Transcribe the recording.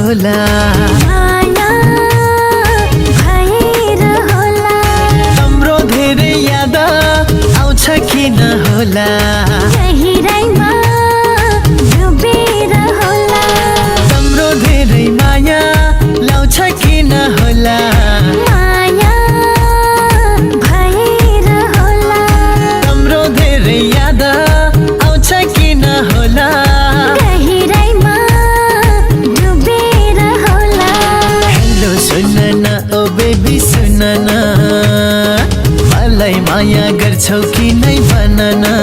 होला माया भएर होला तिम्रो धेरै याद आउँछ किन होला गहिराइमा डुबेर होला तिम्रो धेरै माया लाउँछ किन होला माया भएर होला तिम्रो धेरै याद आउँछ किन होला गहिराइमा डुबेर होला हेलो सुन न ओ बेबी सुन न मलाई माया गर्छौ कि नै भन न